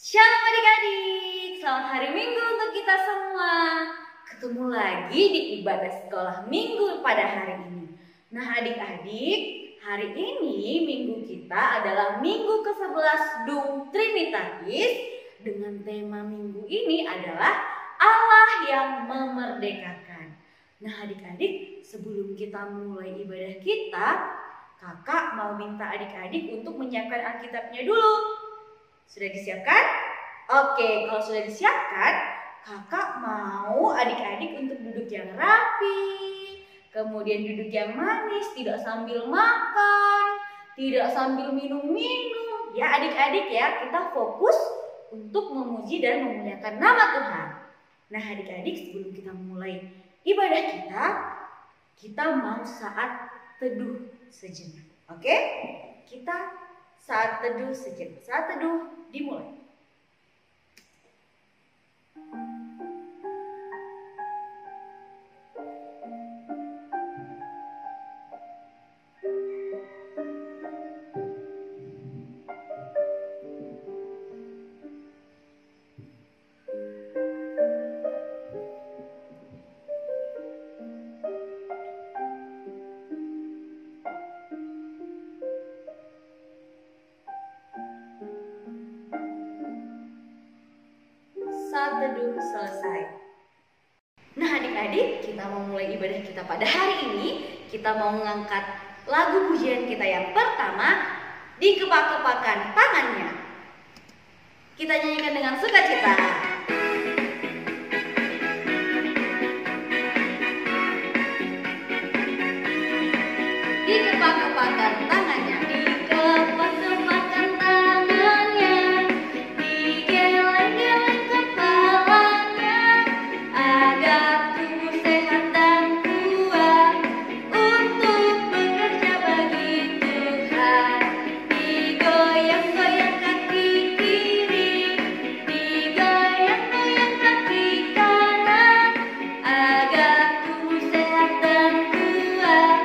Shalom adik-adik, selamat hari Minggu untuk kita semua. Ketemu lagi di ibadah sekolah Minggu pada hari ini. Nah adik-adik, hari ini Minggu kita adalah Minggu ke-11 Dung Trinitatis. Dengan tema Minggu ini adalah Allah yang memerdekakan. Nah adik-adik, sebelum kita mulai ibadah kita, kakak mau minta adik-adik untuk menyiapkan Alkitabnya dulu. Sudah disiapkan? Oke, kalau sudah disiapkan, kakak mau adik-adik untuk duduk yang rapi, kemudian duduk yang manis, tidak sambil makan, tidak sambil minum-minum. Ya adik-adik ya, kita fokus untuk memuji dan memuliakan nama Tuhan. Nah adik-adik, sebelum kita mulai ibadah kita mau saat teduh sejenak. Oke? Kita saat teduh sejenak. Saat teduh dimulai. Saat teduh selesai. Nah adik-adik, kita mau mulai ibadah kita pada hari ini. Kita mau mengangkat lagu pujian kita yang pertama, Dikepak-kepakan Tangannya. Kita nyanyikan dengan sukacita. Dikepak-kepakan tangannya, dikepak-kepakan tangannya, digeleng-geleng kepalanya, agar tubuh sehat dan kuat untuk bekerja bagi Tuhan. Digoyang-goyang kaki kiri, digoyang-goyang kaki kanan, agar tubuh sehat dan kuat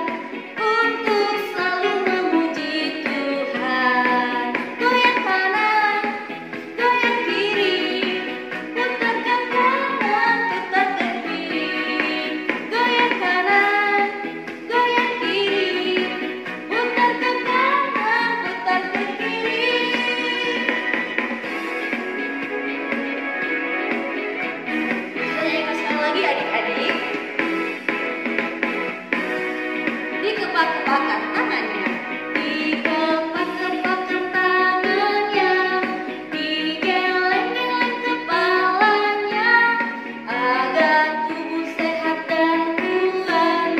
untuk selalu memuji Tuhan. Goyang kanan, goyang kiri, putar ke kanan, putar ke kiri. Goyang kanan, goyang kiri, putar ke kanan, putar ke kiri. Saya sekali lagi adik-adik. Dikepak-kepakan tangannya, dikepak-kepakan tangannya, digeleng-geleng kepalanya, agar tubuh sehat dan kuat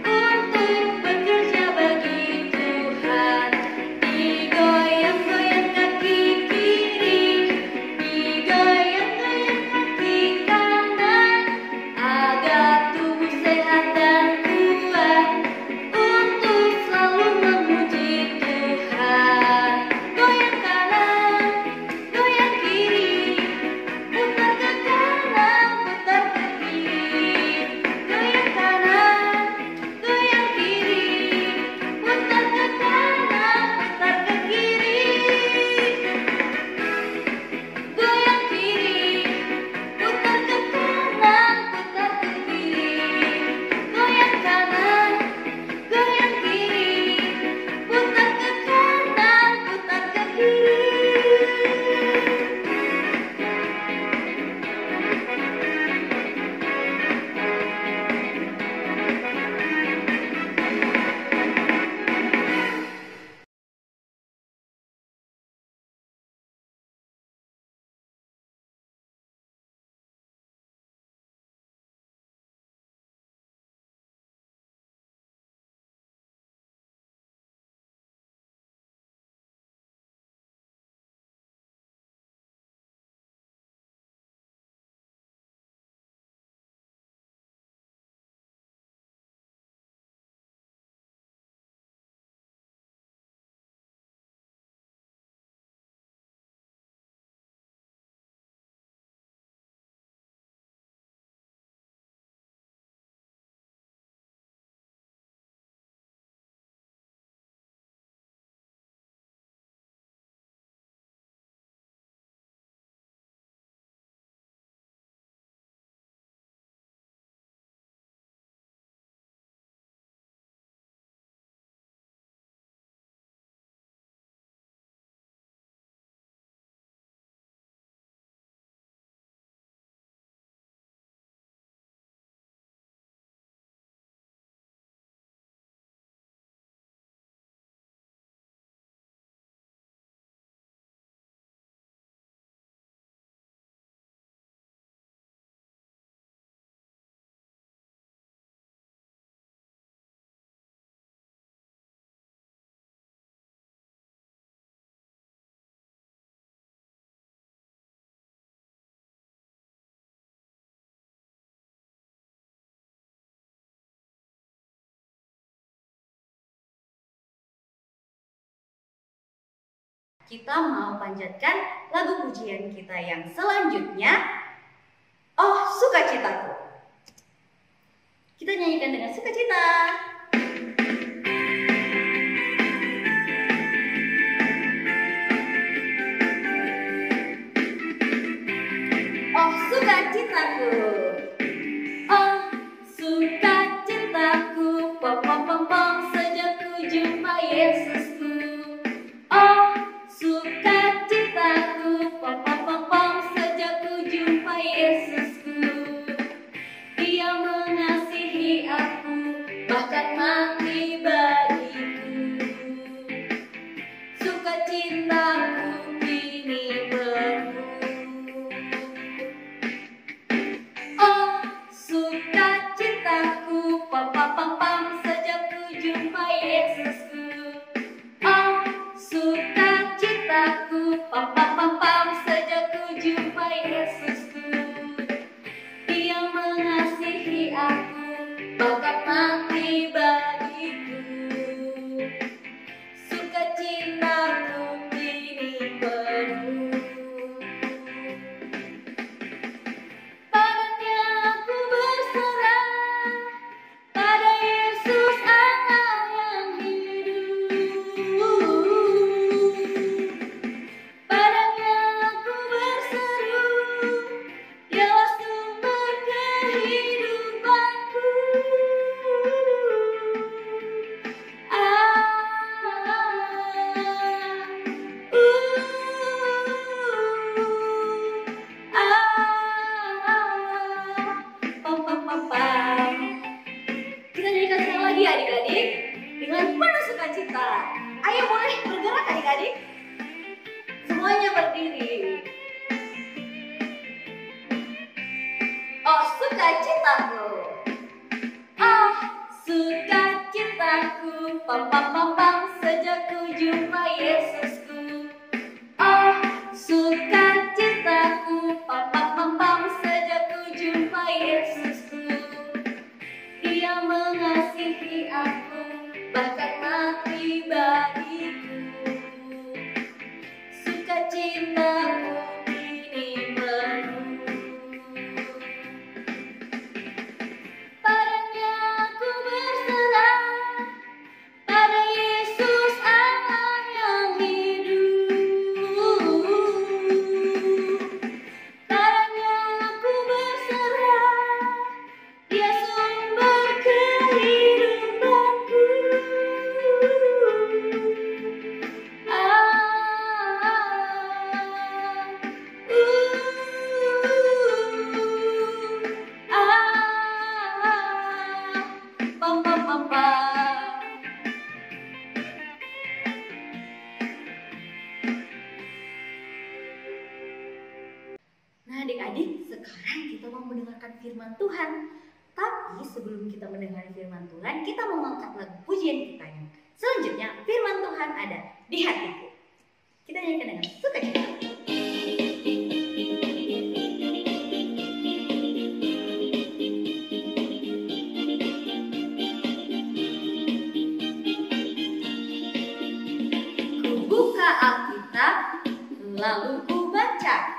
untuk bekerja bagi Tuhan. Digoyang-goyang kaki kiri, digoyang-goyang kaki kanan, agar kita mau panjatkan lagu pujian kita yang selanjutnya, Oh Sukacitaku. Kita nyanyikan dengan sukacita. Oh sukacitaku, oh sukacitaku, pom pom pom pom, sejak ku jumpa Yesusku. Oh sukacitaku, pom pom pom pom, sejak ku jumpa Yesusku. Dia mengasihi aku, bahkan mati bagiku. Sukacitaku kini penuh. Oh sukacitaku, pam pam pam pam, sejak ku jumpa Yesusku. Oh sukacitaku, pam pam pam pam, sejak ku jumpa Yesusku. Dia mengasihi aku, bahkan mati bagiku. Sukacitaku kini penuh. Padanya aku berserah, pada Yesus Anak yang hidup. Padanya aku berseru, Dialah sumber kehidupanku. Pam pam pam pam. Kita nyanyikan sekali lagi adik-adik dengan penuh sukacita. Ayo boleh bergerak adik-adik. Semuanya berdiri. Oh sukacitaku, oh sukacitaku, pam pam pam pam, sejak ku jumpa Yesusku. Oh sukacitaku, pam pam pam pam, sejak ku jumpa Yesusku. Dia mengasihi aku, bahkan mati bagiku. Sukacitaku kini penuh. Padanya aku berserah, pada Yesus Anak yang hidup. Padanya aku berserah, Dia sumber kehidupanku. Pam pam pam pam. Nah adik-adik, sekarang kita mau mendengarkan firman Tuhan. Tapi sebelum kita mendengar firman Tuhan, kita mau mengangkat lagu pujian kita yang selanjutnya. Firman Tuhan ada di hatiku. Kita nyanyikan dengan sukacita. Ku buka Alkitab, lalu ku baca.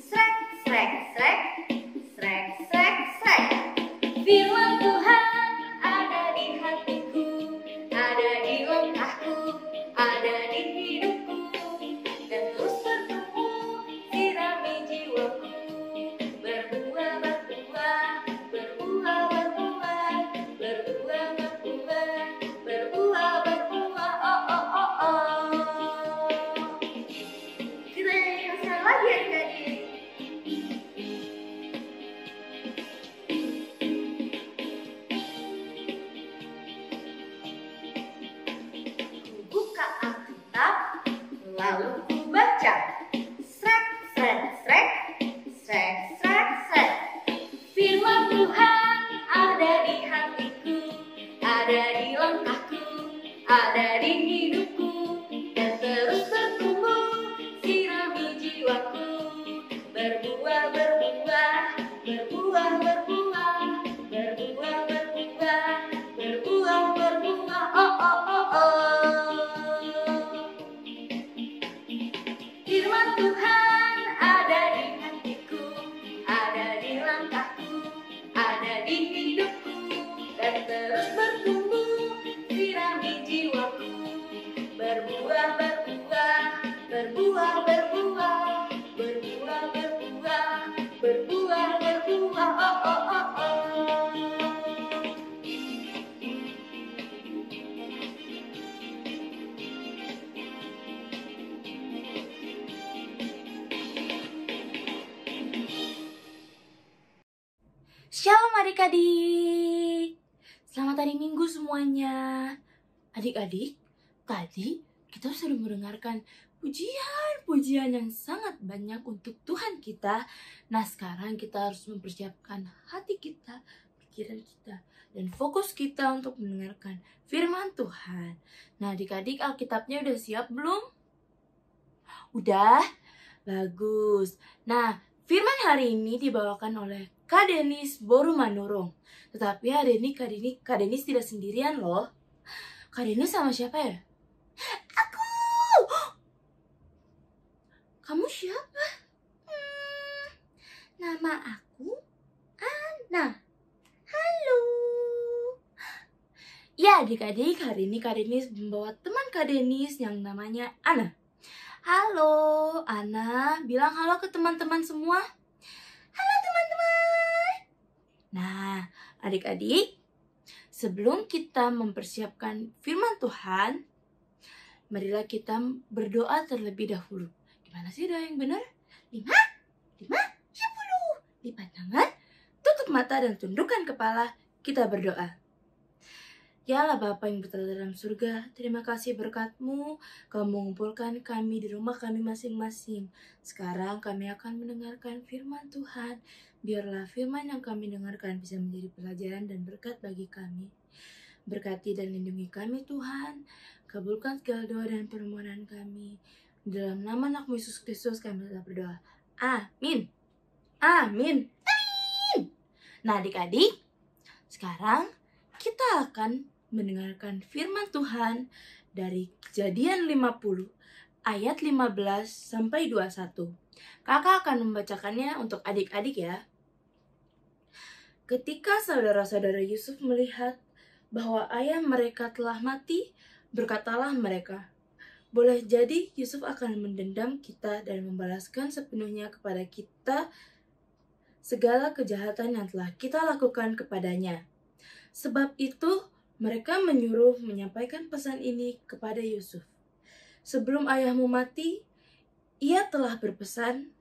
Srek, srek, srek, srek, srek, srek. Firman Tuhan ada di hatiku, ada di langkahku, ada di hidupku, dan terus bertumbuh sirami jiwaku. Berbuah, berbuah, berbuah, berbuah, berbuah, berbuah, berbuah, berbuah, oh oh oh oh. Kita nyanyikan sekali lagi adik-adik. Shalom adik-adik. Selamat hari Minggu semuanya. Adik-adik, tadi kita sudah mendengarkan pujian-pujian yang sangat banyak untuk Tuhan kita. Nah, sekarang kita harus mempersiapkan hati kita, pikiran kita, dan fokus kita untuk mendengarkan firman Tuhan. Nah, adik-adik, Alkitabnya udah siap belum? Udah? Bagus. Nah, firman hari ini dibawakan oleh Kak Denis Borumanurung. Tetapi hari ini Kak Denis tidak sendirian loh. Kak Denis sama siapa ya? Aku! Kamu siapa? Nama aku Ana. Halo. Ya adik-adik, hari ini Kak Denis membawa teman Kak Denis yang namanya Ana. Halo Ana, bilang halo ke teman-teman semua. Halo teman-teman. Nah, adik-adik, sebelum kita mempersiapkan firman Tuhan, marilah kita berdoa terlebih dahulu. Gimana sih doa yang benar? 5, 10. Lipat tangan, tutup mata dan tundukkan kepala, kita berdoa. Ya Allah Bapa yang berada dalam surga, terima kasih berkat-Mu, Kau mengumpulkan kami di rumah kami masing-masing. Sekarang kami akan mendengarkan firman Tuhan. Biarlah firman yang kami dengarkan bisa menjadi pelajaran dan berkat bagi kami. Berkati dan lindungi kami Tuhan. Kabulkan segala doa dan permohonan kami. Dalam nama anak Yesus Kristus kami telah berdoa. Amin. Amin. Amin. Nah adik-adik, sekarang kita akan mendengarkan firman Tuhan dari Kejadian 50 ayat 15 sampai 21. Kakak akan membacakannya untuk adik-adik ya. Ketika saudara-saudara Yusuf melihat bahwa ayah mereka telah mati, berkatalah mereka, boleh jadi Yusuf akan mendendam kita dan membalaskan sepenuhnya kepada kita segala kejahatan yang telah kita lakukan kepadanya. Sebab itu, mereka menyuruh menyampaikan pesan ini kepada Yusuf. Sebelum ayahmu mati, ia telah berpesan,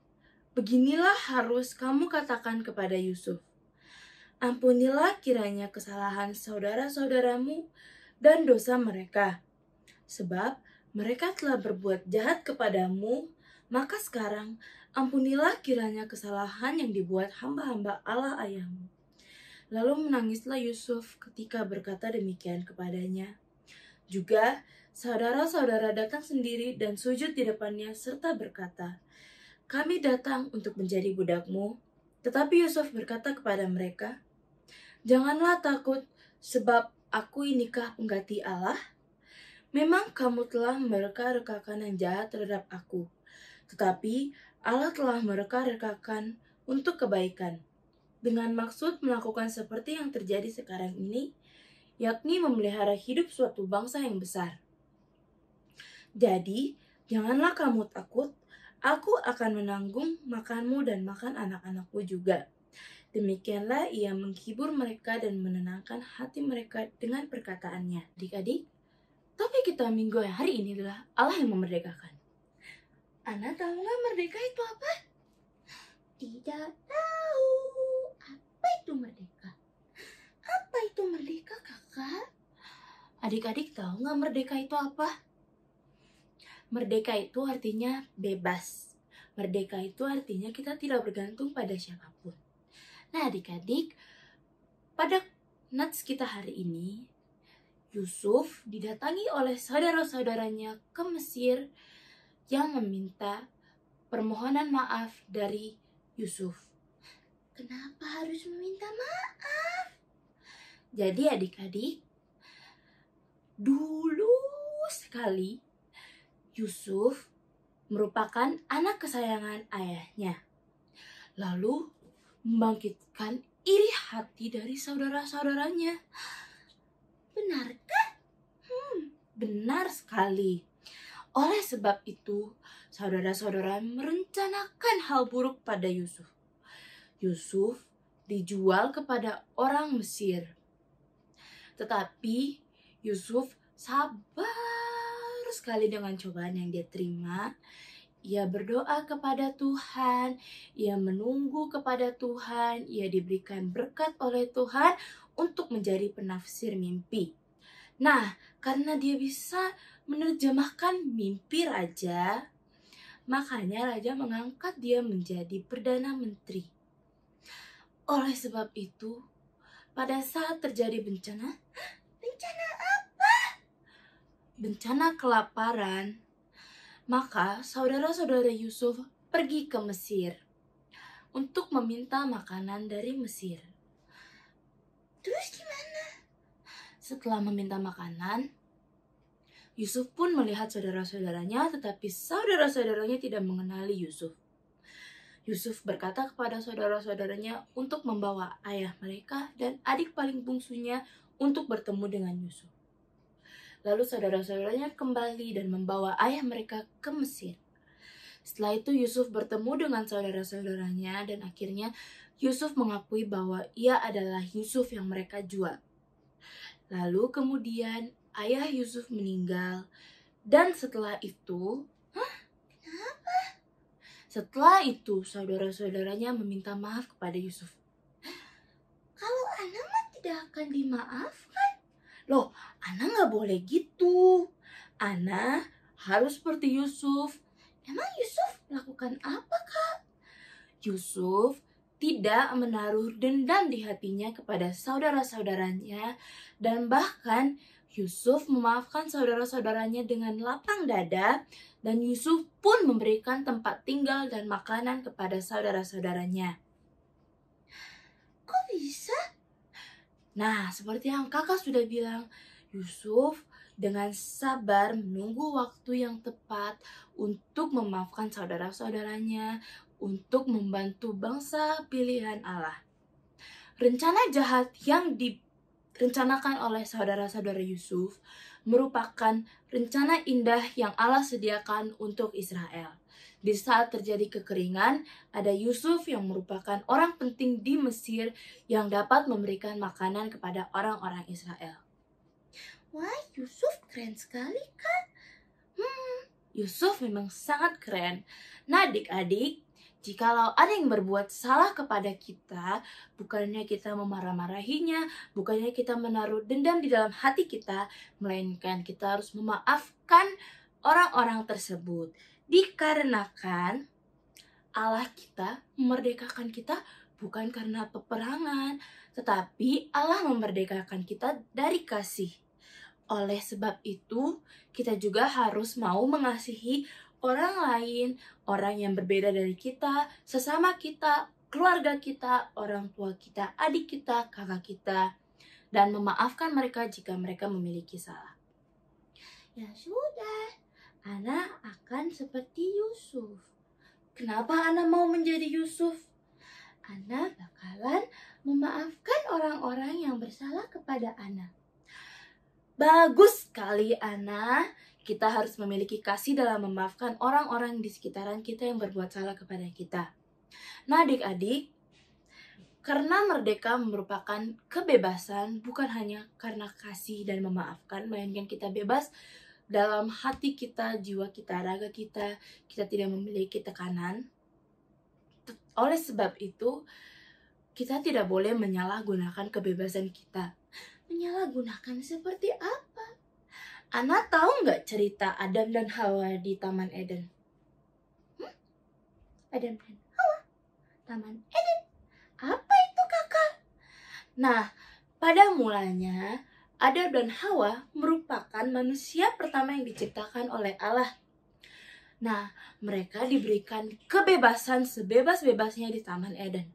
beginilah harus kamu katakan kepada Yusuf. Ampunilah kiranya kesalahan saudara-saudaramu dan dosa mereka. Sebab mereka telah berbuat jahat kepadamu, maka sekarang ampunilah kiranya kesalahan yang dibuat hamba-hamba Allah ayahmu. Lalu menangislah Yusuf ketika berkata demikian kepadanya. Juga saudara-saudara datang sendiri dan sujud di depannya serta berkata, kami datang untuk menjadi budakmu. Tetapi Yusuf berkata kepada mereka, janganlah takut, sebab aku inikah pengganti Allah? Memang kamu telah mereka-rekakan yang jahat terhadap aku, tetapi Allah telah mereka-rekakan untuk kebaikan, dengan maksud melakukan seperti yang terjadi sekarang ini, yakni memelihara hidup suatu bangsa yang besar. Jadi, janganlah kamu takut, aku akan menanggung makanmu dan makan anak-anakku juga. Demikianlah ia menghibur mereka dan menenangkan hati mereka dengan perkataannya. Adik-adik, topik kita minggu hari ini adalah Allah yang memerdekakan. Ana tahu nggak merdeka itu apa? Tidak tahu. Apa itu merdeka? Apa itu merdeka, kakak? Adik-adik tahu nggak merdeka itu apa? Merdeka itu artinya bebas. Merdeka itu artinya kita tidak bergantung pada siapapun. Nah adik-adik, pada nats kita hari ini, Yusuf didatangi oleh saudara-saudaranya ke Mesir yang meminta permohonan maaf dari Yusuf. Kenapa harus meminta maaf? Jadi adik-adik, dulu sekali Yusuf merupakan anak kesayangan ayahnya. Lalu membangkitkan iri hati dari saudara-saudaranya. Benarkah? Benar sekali. Oleh sebab itu, saudara-saudara merencanakan hal buruk pada Yusuf. Yusuf dijual kepada orang Mesir. Tetapi Yusuf sabar sekali dengan cobaan yang dia terima. ia berdoa kepada Tuhan, ia menunggu kepada Tuhan, ia diberikan berkat oleh Tuhan untuk menjadi penafsir mimpi. Nah, karena dia bisa menerjemahkan mimpi raja, makanya raja mengangkat dia menjadi perdana menteri. Oleh sebab itu, pada saat terjadi bencana bencana kelaparan, maka saudara-saudara Yusuf pergi ke Mesir untuk meminta makanan dari Mesir. Terus gimana? Setelah meminta makanan, Yusuf pun melihat saudara-saudaranya, tetapi saudara-saudaranya tidak mengenali Yusuf. Yusuf berkata kepada saudara-saudaranya untuk membawa ayah mereka dan adik paling bungsunya untuk bertemu dengan Yusuf. Lalu saudara-saudaranya kembali dan membawa ayah mereka ke Mesir. Setelah itu Yusuf bertemu dengan saudara-saudaranya dan akhirnya Yusuf mengakui bahwa ia adalah Yusuf yang mereka jual. Lalu kemudian ayah Yusuf meninggal dan setelah itu, Setelah itu saudara-saudaranya meminta maaf kepada Yusuf. Kalau Ana mah tidak akan dimaafkan. Loh, Ana gak boleh gitu. Ana harus seperti Yusuf. Emang Yusuf melakukan apa, Kak? Yusuf tidak menaruh dendam di hatinya kepada saudara-saudaranya dan bahkan Yusuf memaafkan saudara-saudaranya dengan lapang dada dan Yusuf pun memberikan tempat tinggal dan makanan kepada saudara-saudaranya. Kok bisa? Nah, seperti yang kakak sudah bilang, Yusuf dengan sabar menunggu waktu yang tepat untuk memaafkan saudara-saudaranya, untuk membantu bangsa pilihan Allah. Rencana jahat yang direncanakan oleh saudara-saudara Yusuf merupakan rencana indah yang Allah sediakan untuk Israel. Di saat terjadi kekeringan, ada Yusuf yang merupakan orang penting di Mesir yang dapat memberikan makanan kepada orang-orang Israel. Wah, Yusuf keren sekali kan? Yusuf memang sangat keren. Nah, adik-adik, jikalau ada yang berbuat salah kepada kita, bukannya kita memarah-marahinya, bukannya kita menaruh dendam di dalam hati kita, melainkan kita harus memaafkan orang-orang tersebut. Dikarenakan Allah kita memerdekakan kita bukan karena peperangan, tetapi Allah memerdekakan kita dari kasih. Oleh sebab itu, kita juga harus mau mengasihi orang lain, orang yang berbeda dari kita, sesama kita, keluarga kita, orang tua kita, adik kita, kakak kita, dan memaafkan mereka jika mereka memiliki salah. Ya sudah, Ana akan seperti Yusuf. Kenapa Ana mau menjadi Yusuf? Ana bakalan memaafkan orang-orang yang bersalah kepada Ana. Bagus sekali, Ana. Kita harus memiliki kasih dalam memaafkan orang-orang di sekitaran kita yang berbuat salah kepada kita. Nah, adik-adik, karena merdeka merupakan kebebasan, bukan hanya karena kasih dan memaafkan, melainkan kita bebas dalam hati kita, jiwa kita, raga kita, kita tidak memiliki tekanan. Oleh sebab itu, kita tidak boleh menyalahgunakan kebebasan kita. Menyalahgunakan seperti apa? Ana tahu nggak cerita Adam dan Hawa di Taman Eden? Adam dan Hawa, Taman Eden. Apa itu, kakak? Nah, pada mulanya Adam dan Hawa merupakan manusia pertama yang diciptakan oleh Allah. Nah, mereka diberikan kebebasan sebebas-bebasnya di Taman Eden.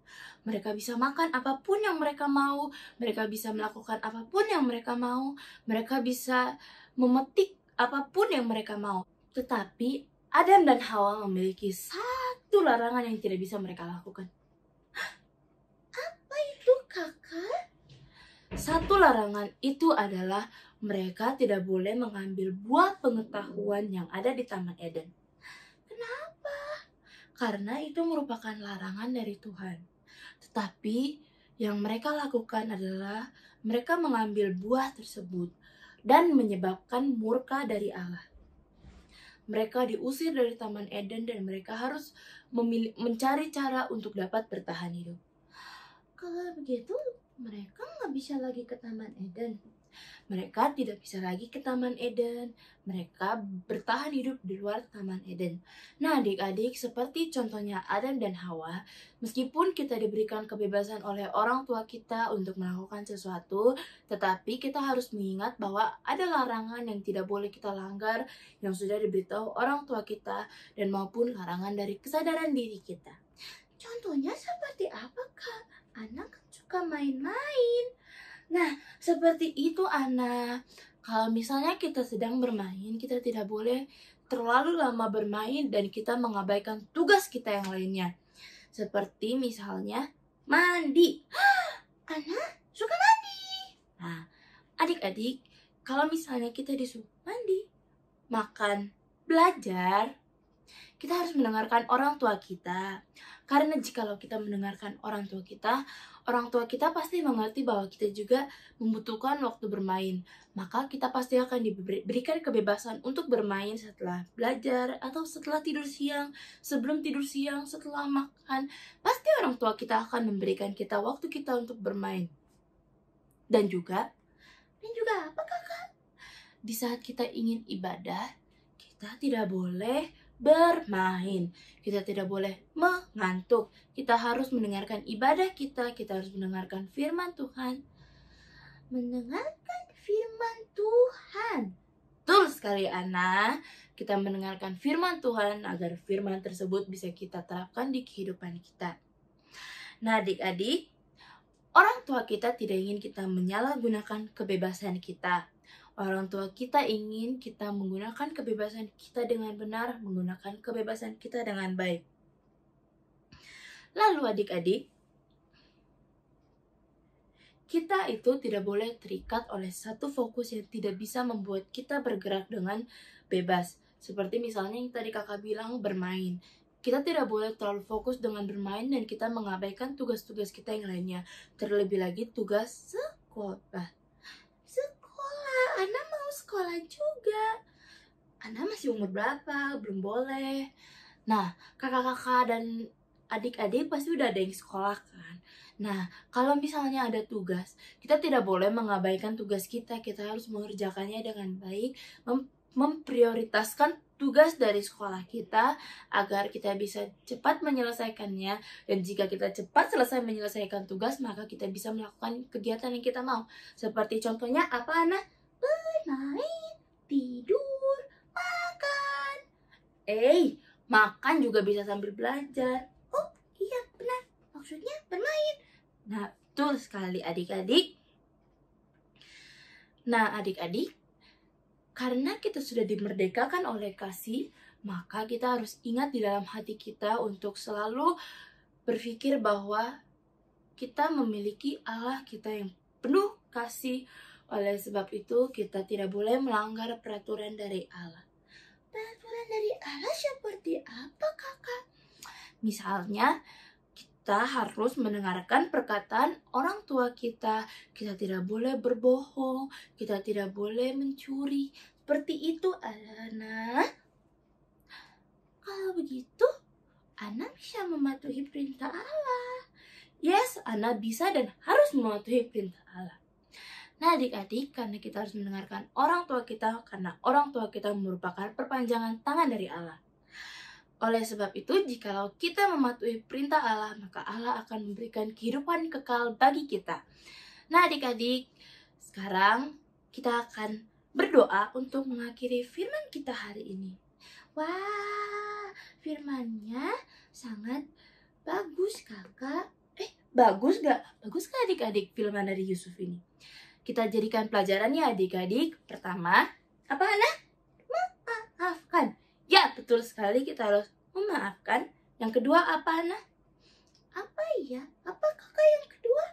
Mereka bisa makan apapun yang mereka mau, mereka bisa melakukan apapun yang mereka mau, mereka bisa memetik apapun yang mereka mau. Tetapi Adam dan Hawa memiliki satu larangan yang tidak bisa mereka lakukan. Apa itu, kakak? Satu larangan itu adalah mereka tidak boleh mengambil buah pengetahuan yang ada di Taman Eden. Kenapa? Karena itu merupakan larangan dari Tuhan. Tetapi yang mereka lakukan adalah mereka mengambil buah tersebut dan menyebabkan murka dari Allah. Mereka diusir dari Taman Eden dan mereka harus mencari cara untuk dapat bertahan hidup. Kalau begitu, mereka nggak bisa lagi ke Taman Eden. Mereka tidak bisa lagi ke Taman Eden. Mereka bertahan hidup di luar Taman Eden. Nah, adik-adik, seperti contohnya Adam dan Hawa, meskipun kita diberikan kebebasan oleh orang tua kita untuk melakukan sesuatu, tetapi kita harus mengingat bahwa ada larangan yang tidak boleh kita langgar yang sudah diberitahu orang tua kita dan maupun larangan dari kesadaran diri kita. Contohnya seperti apa, Kak? Anak kan suka main-main. Nah, seperti itu, Ana. Kalau misalnya kita sedang bermain, kita tidak boleh terlalu lama bermain dan kita mengabaikan tugas kita yang lainnya. Seperti misalnya mandi. Ana suka mandi. Nah, adik-adik, kalau misalnya kita disuruh mandi, makan, belajar, kita harus mendengarkan orang tua kita. Karena jikalau kita mendengarkan orang tua kita pasti mengerti bahwa kita juga membutuhkan waktu bermain. Maka kita pasti akan diberikan kebebasan untuk bermain setelah belajar atau setelah tidur siang, sebelum tidur siang, setelah makan. Pasti orang tua kita akan memberikan kita waktu kita untuk bermain. Dan juga apa, Kakak? Di saat kita ingin ibadah, kita tidak boleh bermain. Kita tidak boleh mengantuk. Kita harus mendengarkan ibadah kita harus mendengarkan firman Tuhan. Mendengarkan firman Tuhan. Betul sekali, Ana. Kita mendengarkan firman Tuhan agar firman tersebut bisa kita terapkan di kehidupan kita. Nah, adik-adik, orang tua kita tidak ingin kita menyalahgunakan kebebasan kita. Orang tua kita ingin kita menggunakan kebebasan kita dengan benar, menggunakan kebebasan kita dengan baik. Lalu adik-adik, kita itu tidak boleh terikat oleh satu fokus yang tidak bisa membuat kita bergerak dengan bebas. Seperti misalnya yang tadi kakak bilang, bermain. Kita tidak boleh terlalu fokus dengan bermain dan kita mengabaikan tugas-tugas kita yang lainnya. Terlebih lagi tugas sekolah. Ana mau sekolah juga. Ana masih umur berapa? Belum boleh. Nah, kakak-kakak dan adik-adik pasti udah ada yang sekolah kan. Nah, kalau misalnya ada tugas, kita tidak boleh mengabaikan tugas kita. Kita harus mengerjakannya dengan baik, memprioritaskan tugas dari sekolah kita agar kita bisa cepat menyelesaikannya. Dan jika kita cepat selesai menyelesaikan tugas, maka kita bisa melakukan kegiatan yang kita mau. Seperti contohnya apa, Ana? Bermain, tidur, makan. Makan juga bisa sambil belajar. Oh iya, benar. Maksudnya bermain. Nah, betul sekali adik-adik. Nah, adik-adik, karena kita sudah dimerdekakan oleh kasih, maka kita harus ingat di dalam hati kita untuk selalu berpikir bahwa kita memiliki Allah kita yang penuh kasih. Oleh sebab itu, kita tidak boleh melanggar peraturan dari Allah. Peraturan dari Allah seperti apa, Kakak? Misalnya, kita harus mendengarkan perkataan orang tua kita. Kita tidak boleh berbohong, kita tidak boleh mencuri. Seperti itu, Ana. Kalau begitu, Ana bisa mematuhi perintah Allah. Yes, Ana bisa dan harus mematuhi perintah Allah. Nah, adik-adik, karena kita harus mendengarkan orang tua kita, karena orang tua kita merupakan perpanjangan tangan dari Allah. Oleh sebab itu, jikalau kita mematuhi perintah Allah, maka Allah akan memberikan kehidupan kekal bagi kita. Nah, adik-adik, sekarang kita akan berdoa untuk mengakhiri firman kita hari ini. Wah, firmannya sangat bagus, Kakak. Bagus gak? Bagus gak adik-adik firman dari Yusuf ini? Kita jadikan pelajarannya adik-adik. Pertama, apa Ana? Memaafkan. Ya, betul sekali, kita harus memaafkan. Yang kedua apa, Ana? Apa ya? Apa Kakak yang kedua?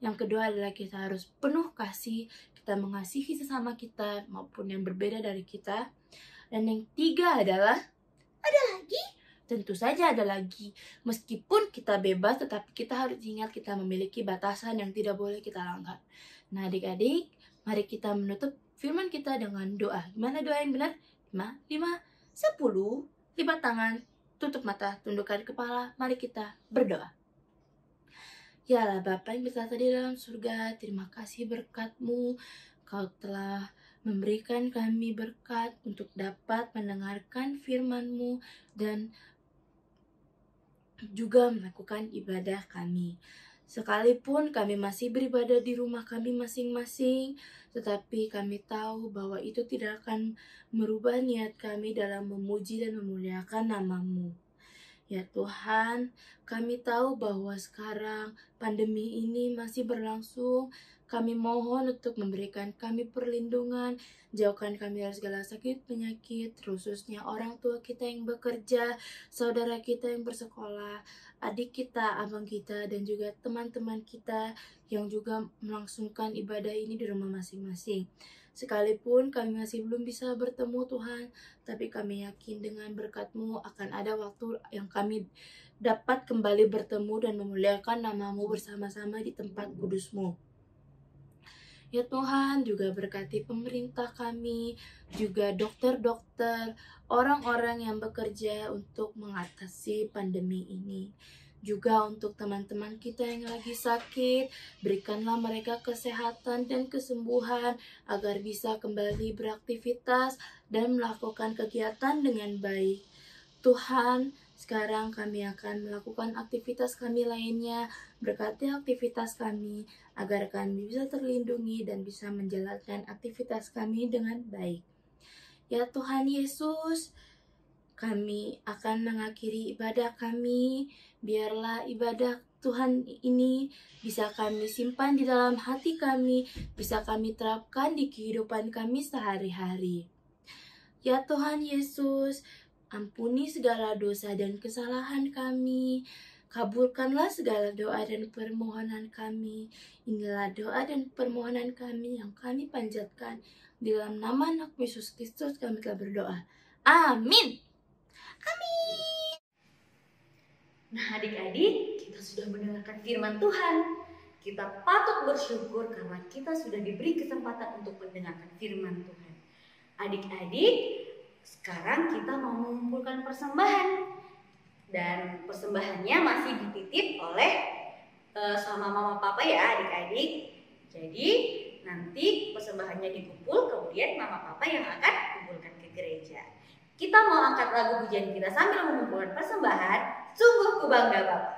Yang kedua adalah kita harus penuh kasih. Kita mengasihi sesama kita maupun yang berbeda dari kita. Dan yang tiga adalah, ada lagi? Tentu saja ada lagi. Meskipun kita bebas, tetapi kita harus ingat kita memiliki batasan yang tidak boleh kita langgar. Nah, adik-adik, mari kita menutup firman kita dengan doa. Gimana doa yang benar? 5, 5, 10. Lipat tangan, tutup mata, tundukkan kepala, mari kita berdoa. Ya Allah Bapa yang bertata di dalam surga, terima kasih berkat-Mu. Kau telah memberikan kami berkat untuk dapat mendengarkan firman-Mu dan juga melakukan ibadah kami. Sekalipun kami masih beribadah di rumah kami masing-masing, tetapi kami tahu bahwa itu tidak akan merubah niat kami dalam memuji dan memuliakan nama-Mu. Ya Tuhan, kami tahu bahwa sekarang pandemi ini masih berlangsung. Kami mohon untuk memberikan kami perlindungan, jauhkan kami dari segala sakit penyakit, khususnya orang tua kita yang bekerja, saudara kita yang bersekolah, adik kita, abang kita, dan juga teman-teman kita yang juga melangsungkan ibadah ini di rumah masing-masing. Sekalipun kami masih belum bisa bertemu Tuhan, tapi kami yakin dengan berkat-Mu akan ada waktu yang kami dapat kembali bertemu dan memuliakan nama-Mu bersama-sama di tempat kudus-Mu. Ya Tuhan, juga berkati pemerintah kami, juga dokter-dokter, orang-orang yang bekerja untuk mengatasi pandemi ini. Juga untuk teman-teman kita yang lagi sakit, berikanlah mereka kesehatan dan kesembuhan agar bisa kembali beraktivitas dan melakukan kegiatan dengan baik. Tuhan, sekarang kami akan melakukan aktivitas kami lainnya. Berkati aktivitas kami agar kami bisa terlindungi dan bisa menjalankan aktivitas kami dengan baik. Ya Tuhan Yesus, kami akan mengakhiri ibadah kami. Biarlah ibadah Tuhan ini bisa kami simpan di dalam hati kami, bisa kami terapkan di kehidupan kami sehari-hari. Ya Tuhan Yesus, ampuni segala dosa dan kesalahan kami. Kabulkanlah segala doa dan permohonan kami. Inilah doa dan permohonan kami yang kami panjatkan. Di dalam nama anak Yesus Kristus kami telah berdoa. Amin. Nah adik-adik, kita sudah mendengarkan firman Tuhan. Kita patut bersyukur karena kita sudah diberi kesempatan untuk mendengarkan firman Tuhan. Adik-adik, sekarang kita mau mengumpulkan persembahan. Dan persembahannya masih dititip oleh sama mama papa ya adik-adik. Jadi nanti persembahannya dikumpul, kemudian mama papa yang akan kumpulkan ke gereja. Kita mau angkat lagu pujian kita sambil mengumpulkan persembahan. Sungguh ku bangga Bapa.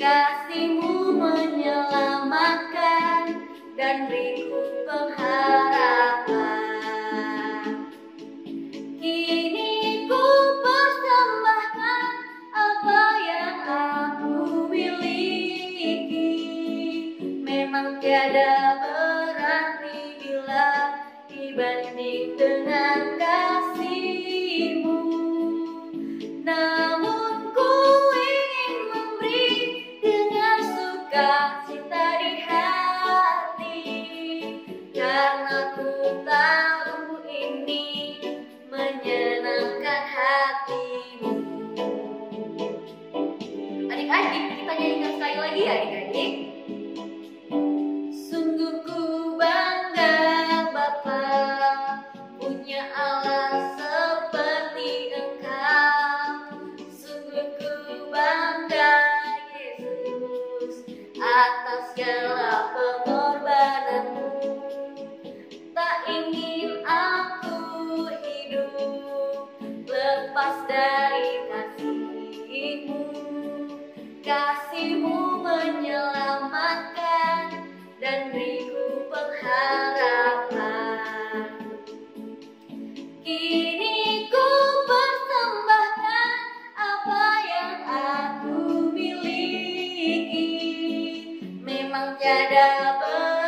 Kasih-Mu menyelamatkan dan beriku pengharapan. Kini ku persembahkan apa yang aku miliki. Memang tiada berarti bila dibanding dengan kasih-Mu. Namun ku ingin memberi dengan sukacita di hati, karena ku tahu ini menyenangkan hati-Mu. Adik-adik, kita nyanyikan sekali lagi ya adik-adik. Sungguh ku bangga Bapa, punya Allah seperti Engkau.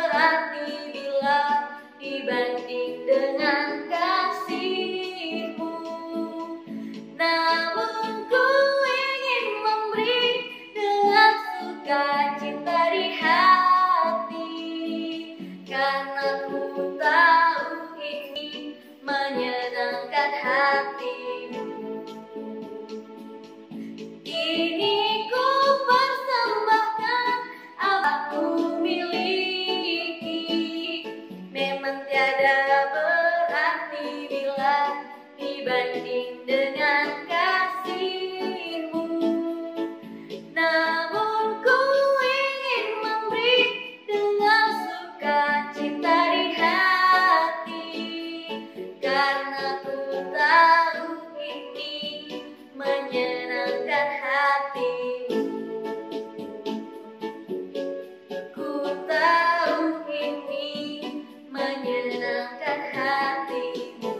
berarti bila dibanding dengan kasih-Mu. Namun ku ingin memberi dengan sukacita di hati, karena ku tahu ini menyenangkan hati-Mu. Ini ku persembahkan apa ku miliki, memang tiada berarti bila dibanding dengan kasih-Mu. Namun ku ingin memberi dengan sukacita di hati, karena ku tahu ini menyenangkan hati-Mu. Ku tahu ini menyenangkan hati-Mu.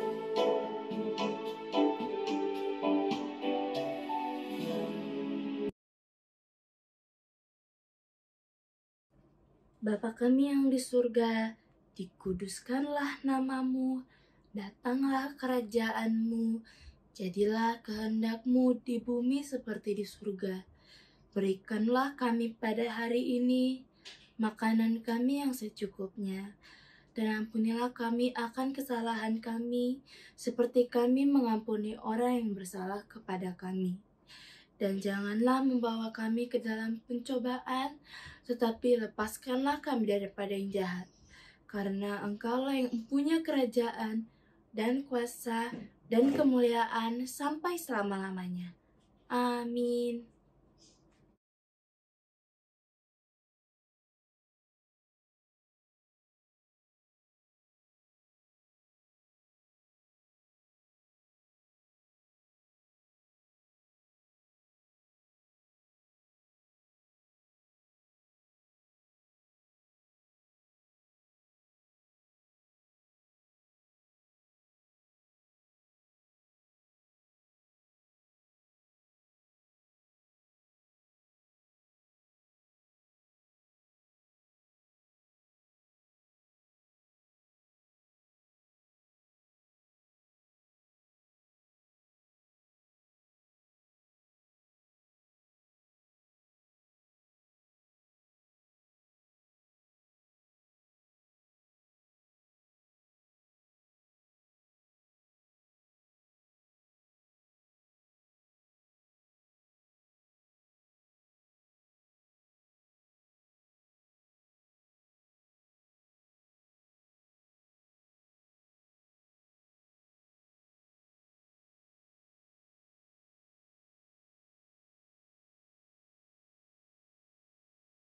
Bapa kami yang di surga, dikuduskanlah nama-Mu, datanglah kerajaan-Mu, jadilah kehendak-Mu di bumi seperti di surga. Berikanlah kami pada hari ini makanan kami yang secukupnya, dan ampunilah kami akan kesalahan kami, seperti kami mengampuni orang yang bersalah kepada kami. Dan janganlah membawa kami ke dalam pencobaan, tetapi lepaskanlah kami daripada yang jahat. Karena Engkaulah yang mempunyai kerajaan, dan kuasa, dan kemuliaan sampai selama-lamanya. Amin.